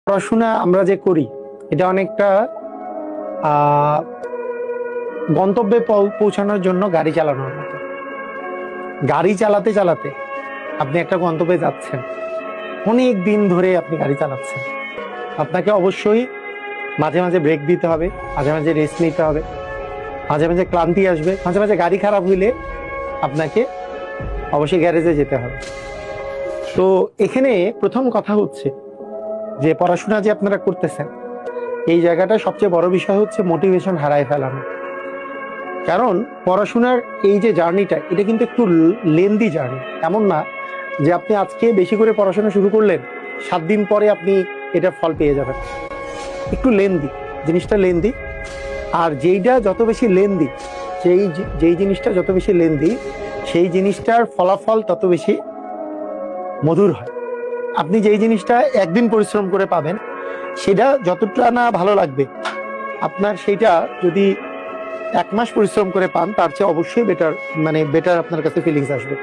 পড়াশোনা আমরা যে করি এটা অনেকটা গন্তব্যে পৌঁছানোর জন্য গাড়ি চালানোর মতো। গাড়ি চালাতে চালাতে আপনি একটা গন্তব্যে যাচ্ছেন, অনেক দিন ধরে আপনি গাড়ি চালাচ্ছেন। আপনাকে অবশ্যই মাঝে মাঝে ব্রেক দিতে হবে, মাঝে মাঝে রেস্ট নিতে হবে, মাঝে মাঝে ক্লান্তি আসবে, মাঝে মাঝে গাড়ি খারাপ হইলে আপনাকে অবশ্যই গ্যারেজে যেতে হবে। তো এখানে প্রথম কথা হচ্ছে যে পড়াশোনা যে আপনারা করতেছেন এই জায়গাটা সবচেয়ে বড় বিষয় হচ্ছে মোটিভেশন হারায় ফেলানো। কারণ পড়াশোনার এই যে জার্নিটা এটা কিন্তু একটু লেন্দি জার্নি। এমন না যে আপনি আজকে বেশি করে পড়াশোনা শুরু করলেন 7 দিন পরে আপনি এটার ফল পেয়ে যাবেন। একটু লেন্দি, জিনিসটা লেন্দি। আর যেইটা যত বেশি লেন্দি, যেই জিনিসটা যত বেশি লেন্দি সেই জিনিসটার ফলাফল তত বেশি মধুর হয়। আপনি যেই জিনিসটা একদিন পরিশ্রম করে পাবেন সেটা যতটা না ভালো লাগবে, আপনার সেইটা যদি 1 মাস পরিশ্রম করে পান তার চেয়ে অবশ্যই বেটার আপনার কাছে ফিলিংস আসবে।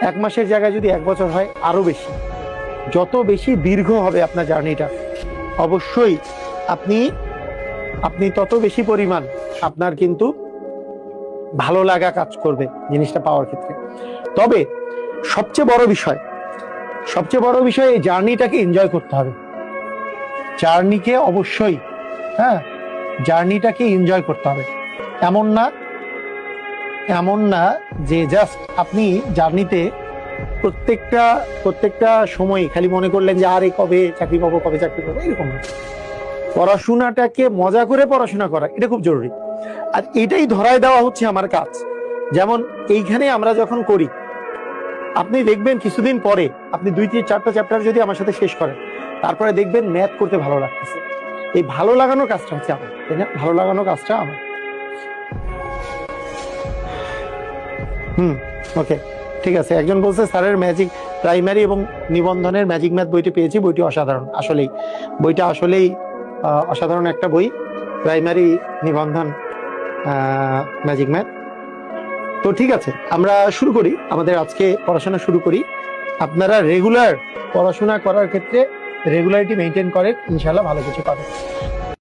1 মাসের জায়গায় যদি 1 বছর হয় আরো বেশি। যত বেশি দীর্ঘ হবে আপনার জার্নিটা অবশ্যই আপনি তত বেশি পরিমাণ আপনার কিন্তু ভালো লাগা কাজ করবে জিনিসটা পাওয়ার ক্ষেত্রে। তবে সবচেয়ে বড় বিষয় এই জার্নিটাকে এনজয় করতে হবে। জার্নিকে অবশ্যই জার্নিটাকে এনজয় করতে হবে। এমন না যে জাস্ট আপনি জার্নিতে প্রত্যেকটা সময় খালি মনে করলেন যে আরে কবে চাকরি পাবো এরকম না। পড়াশোনাটাকে মজা করে পড়াশোনা করা এটা খুব জরুরি। আর এটাই ধরায় দেওয়া হচ্ছে আমার কাজ। যেমন এইখানে আমরা যখন করি আপনি দেখবেন কিছুদিন পরে আপনি 2-4টা চ্যাপ্টার যদি আমার সাথে শেষ করেন তারপরে দেখবেন ম্যাথ করতে ভালো লাগতেছে। এই ভালো লাগানোর কাজটা হচ্ছে আমার, তাই না? ভালো লাগানোর কাজটা আমার। ওকে, ঠিক আছে। একজন বলছে স্যারের ম্যাজিক প্রাইমারি এবং নিবন্ধনের ম্যাজিক ম্যাথ বইটি পেয়েছি, বইটি অসাধারণ। বইটা আসলেই অসাধারণ একটা বই, প্রাইমারি নিবন্ধন ম্যাজিক ম্যাথ। তো ঠিক আছে, আমরা শুরু করি, আমাদের আজকে পড়াশোনা শুরু করি। আপনারা রেগুলার পড়াশোনা করার ক্ষেত্রে রেগুলারিটি মেনটেন করেন, ইনশাল্লাহ ভালো কিছু পাবেন।